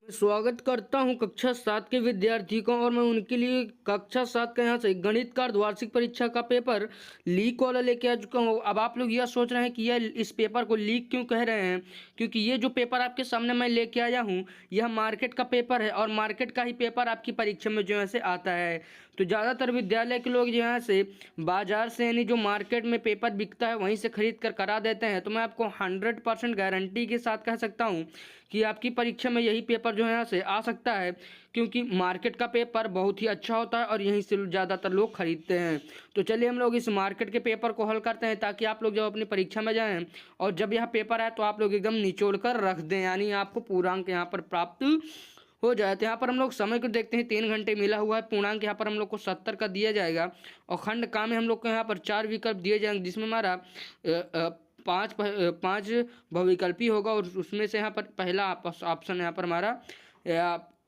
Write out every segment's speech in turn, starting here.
स्वागत करता हूं कक्षा 7 के विद्यार्थी को और मैं उनके लिए कक्षा 7 का यहाँ से गणित का अर्धवार्षिक परीक्षा का पेपर लीक वाला लेके आ चुका हूं। अब आप लोग यह सोच रहे हैं कि यह इस पेपर को लीक क्यों कह रहे हैं, क्योंकि ये जो पेपर आपके सामने मैं लेके आया हूं यह मार्केट का पेपर है और मार्केट का ही पेपर आपकी परीक्षा में जो है से आता है। तो ज़्यादातर विद्यालय के लोग जो है से बाजार से यानी जो मार्केट में पेपर बिकता है वहीं से खरीद कर करा देते हैं। तो मैं आपको 100% गारंटी के साथ कह सकता हूँ कि आपकी परीक्षा में यही पेपर जो है यहाँ से आ सकता है, क्योंकि मार्केट का पेपर बहुत ही अच्छा होता है और यहीं से ज़्यादातर लोग खरीदते हैं। तो चलिए हम लोग इस मार्केट के पेपर को हल करते हैं, ताकि आप लोग जब अपनी परीक्षा में जाएं और जब यह पेपर आए तो आप लोग एकदम निचोड़ कर रख दें, यानी आपको पूर्णांक यहाँ पर प्राप्त हो जाए। तो यहाँ पर हम लोग समय को देखते हैं, 3 घंटे मिला हुआ है। पूर्णांक यहाँ पर हम लोग को 70 का दिया जाएगा और खंड का में हम लोग को यहाँ पर 4 विकल्प दिए जाएंगे, जिसमें हमारा पाँच बहुविकल्पी होगा और उसमें से यहाँ पर पहला ऑप्शन यहाँ पर हमारा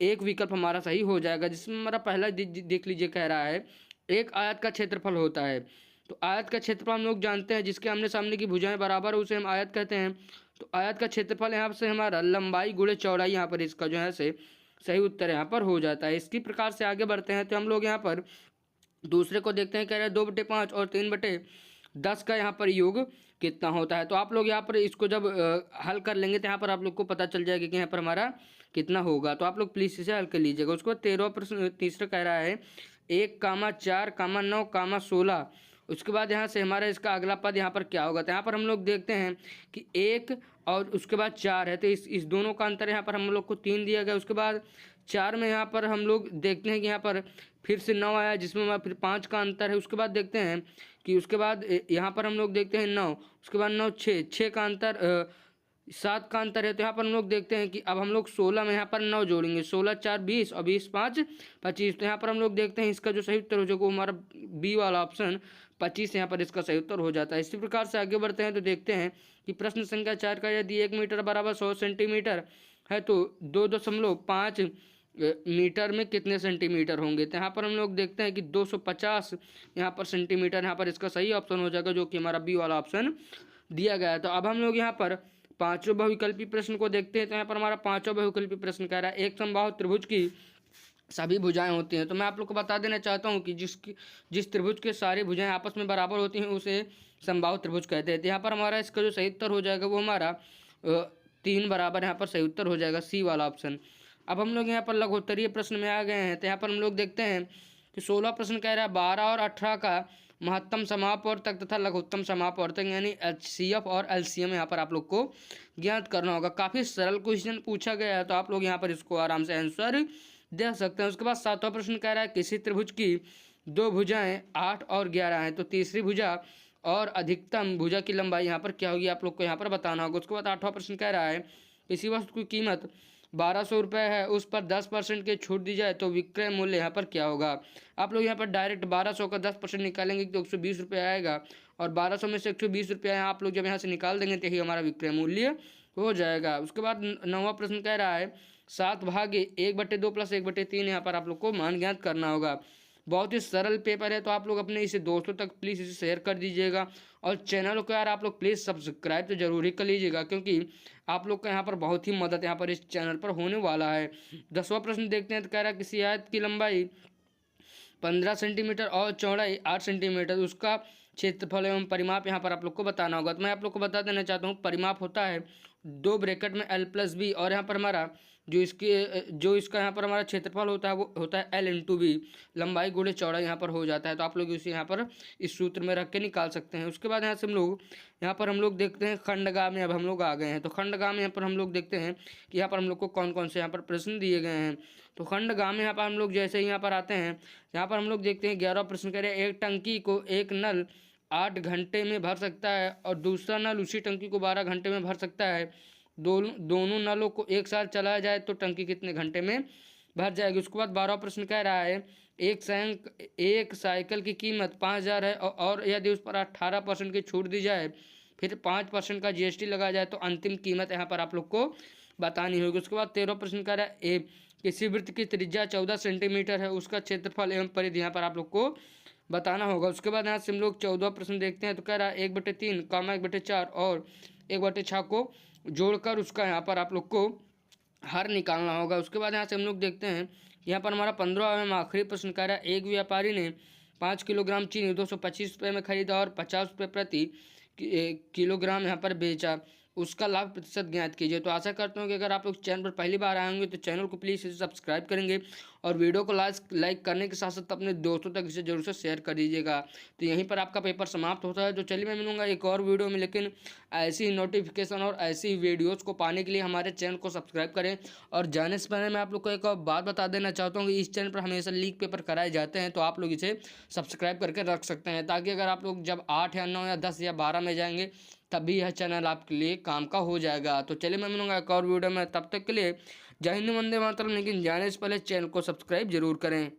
एक विकल्प हमारा सही हो जाएगा, जिसमें हमारा पहला देख लीजिए कह रहा है एक आयत का क्षेत्रफल होता है। तो आयत का क्षेत्रफल हम लोग जानते हैं, जिसके आमने सामने की भुजाएं बराबर है उसे हम आयत कहते हैं। तो आयत का क्षेत्रफल यहाँ से हमारा लंबाई गुणे चौड़ाई, यहाँ पर इसका जो है से सही उत्तर यहाँ पर हो जाता है। इसी प्रकार से आगे बढ़ते हैं तो हम लोग यहाँ पर दूसरे को देखते हैं, कह रहे हैं 2/5 और 3/10 का यहाँ पर योग कितना होता है। तो आप लोग यहाँ पर इसको जब हल कर लेंगे तो यहाँ पर आप लोग को पता चल जाएगा कि यहाँ पर हमारा कितना होगा। तो आप लोग प्लीज़ इसे हल कर लीजिएगा। उसको 13 प्रश्न तीसरा कह रहा है 1, 4, 9, 16। उसके बाद यहाँ से हमारा इसका अगला पद यहाँ पर क्या होगा। तो यहाँ पर हम लोग देखते हैं कि 1 और उसके बाद 4 है, तो इस दोनों का अंतर यहाँ पर हम लोग को 3 दिया गया। उसके बाद 4 में यहाँ पर हम लोग देखते हैं कि यहाँ पर फिर से 9 आया, जिसमें हमारा फिर 5 का अंतर है। उसके बाद देखते हैं कि उसके बाद यहाँ पर हम लोग देखते हैं 9, उसके बाद 9, 6 का अंतर, 7 का अंतर है। तो यहाँ पर हम लोग देखते हैं कि अब हम लोग 16 में यहाँ पर 9 जोड़ेंगे, 16 4 20 और 20 5 25। तो यहाँ पर हम लोग देखते हैं इसका जो सही उत्तर हो जाएगा वो हमारा बी वाला ऑप्शन 25 यहाँ पर इसका सही उत्तर हो जाता है। इसी प्रकार से आगे बढ़ते हैं तो देखते हैं कि प्रश्न संख्या 4 का यदि 1 मीटर बराबर 100 सेंटीमीटर है तो 2.5 मीटर में कितने सेंटीमीटर होंगे। तो यहाँ पर हम लोग देखते हैं कि 250 यहाँ पर सेंटीमीटर यहाँ पर इसका सही ऑप्शन हो जाएगा, जो कि हमारा बी वाला ऑप्शन दिया गया है। तो अब हम लोग यहाँ पर पांचों बहुविकल्पी प्रश्न को देखते हैं। तो यहाँ पर हमारा पांचों बहुविकल्पी प्रश्न कह रहा है एक समबाहु त्रिभुज की सभी भुजाएं होती हैं। तो मैं आप लोग को बता देना चाहता हूँ कि जिस त्रिभुज के सारी भुजाएं आपस में बराबर होती हैं उसे समबाहु त्रिभुज कहते हैं। तो यहाँ पर हमारा इसका जो सही उत्तर हो जाएगा वो हमारा 3 बराबर यहाँ पर सही उत्तर हो जाएगा, सी वाला ऑप्शन। अब हम लोग यहाँ पर लघुत्तरीय प्रश्न में आ गए हैं। तो यहाँ पर हम लोग देखते हैं कि 16 प्रश्न कह रहा है 12 और 18 का महत्तम समापवर्तक तथा लघुत्तम समापवर्तक यानी HCF और LCM यहाँ पर आप लोग को ज्ञात करना होगा। काफ़ी सरल क्वेश्चन पूछा गया है, तो आप लोग यहाँ पर इसको आराम से आंसर दे सकते हैं। उसके बाद 7वां प्रश्न कह रहा है किसी त्रिभुज की 2 भुजाएं 8 और 11 हैं, तो तीसरी भुजा और अधिकतम भुजा की लंबाई यहाँ पर क्या होगी आप लोग को यहाँ पर बताना होगा। उसके बाद 8वां प्रश्न कह रहा है किसी वस्तु की कीमत 1200 रुपये है, उस पर 10% की छूट दी जाए तो विक्रय मूल्य यहाँ पर क्या होगा। आप लोग यहाँ पर डायरेक्ट 1200 का 10% निकालेंगे तो 120 रुपये आएगा, और 1200 में से 120 रुपये आप लोग जब यहाँ से निकाल देंगे तो यही हमारा विक्रय मूल्य हो जाएगा। उसके बाद 9वां प्रश्न कह रहा है 7 भागे 1/2 + 1/3 यहाँ पर आप लोग को मान ज्ञात करना होगा। बहुत ही सरल पेपर है, तो आप लोग अपने इसे दोस्तों तक प्लीज़ इसे शेयर कर दीजिएगा और चैनल को यार आप लोग प्लीज़ सब्सक्राइब तो जरूर ही कर लीजिएगा, क्योंकि आप लोग का यहाँ पर बहुत ही मदद यहाँ पर इस चैनल पर होने वाला है। 10वां प्रश्न देखते हैं। तो कह रहा है किसी आयत की लंबाई 15 सेंटीमीटर और चौड़ाई 8 सेंटीमीटर, उसका क्षेत्रफल एवं परिमाप यहाँ पर आप लोग को बताना होगा। तो मैं आप लोग को बता देना चाहता हूँ परिमाप होता है 2 ब्रैकेट में L+B, और यहाँ पर हमारा जो इसका यहाँ पर हमारा क्षेत्रफल होता है वो होता है L×B, लंबाई गुणे चौड़ाई यहाँ पर हो जाता है। तो आप लोग इसे यहाँ पर इस सूत्र में रख के निकाल सकते हैं। उसके बाद यहाँ से हम लोग देखते हैं खंडगा में। अब हम लोग आ गए हैं, तो खंडगा में यहाँ पर हम लोग देखते हैं कि यहाँ पर हम लोग को कौन कौन से यहाँ पर प्रश्न दिए गए हैं। तो खंडगा में यहाँ पर हम लोग जैसे ही यहाँ पर आते हैं, यहाँ पर हम लोग देखते हैं 11वां प्रश्न कह रहे हैं एक टंकी को एक नल 8 घंटे में भर सकता है और दूसरा नल उसी टंकी को 12 घंटे में भर सकता है। दोनों नलों को एक साथ चलाया जाए तो टंकी कितने घंटे में भर जाएगी। उसके बाद 12वां प्रश्न कह रहा है एक साइकिल की कीमत 5000 है और यदि उस पर 18% की छूट दी जाए फिर 5% का GST लगाया जाए तो अंतिम कीमत यहाँ पर आप लोग को बतानी होगी। उसके बाद 13वां प्रश्न कह रहा है किसी वृत्त की त्रिज्या 14 सेंटीमीटर है, उसका क्षेत्रफल एवं परिधि यहाँ पर आप लोग को बताना होगा। उसके बाद यहाँ से हम लोग 14वां प्रश्न देखते हैं। तो कह रहा है 1/3, 1/4 और 1/6 को जोड़कर उसका यहाँ पर आप लोग को हर निकालना होगा। उसके बाद यहाँ से हम लोग देखते हैं, यहाँ पर हमारा 15वां में आखिरी प्रश्न कह रहा है, एक व्यापारी ने 5 किलोग्राम चीनी 225 रुपये में खरीदा और 50 रुपये प्रति किलोग्राम यहाँ पर बेचा, उसका लाभ प्रतिशत ज्ञात कीजिए। तो आशा करता हूँ कि अगर आप लोग चैनल पर पहली बार आए होंगे तो चैनल को प्लीज़ इसे सब्सक्राइब करेंगे और वीडियो को लाइक करने के साथ साथ अपने दोस्तों तक इसे जरूर से शेयर कर दीजिएगा। तो यहीं पर आपका पेपर समाप्त होता है। तो चलिए मैं मिलूंगा एक और वीडियो में, लेकिन ऐसी ही नोटिफिकेशन और ऐसी ही वीडियोज़ को पाने के लिए हमारे चैनल को सब्सक्राइब करें। और जाने से पहले मैं आप लोग को एक और बात बता देना चाहता हूँ कि इस चैनल पर हमेशा लीक पेपर कराए जाते हैं, तो आप लोग इसे सब्सक्राइब करके रख सकते हैं, ताकि अगर आप लोग जब 8 या 9 या 10 या 12 में जाएंगे तभी यह चैनल आपके लिए काम का हो जाएगा। तो चलिए मैं मिलूंगा एक और वीडियो में, तब तक के लिए जय हिंद वंदे मातरम, लेकिन जाने से पहले चैनल को सब्सक्राइब जरूर करें।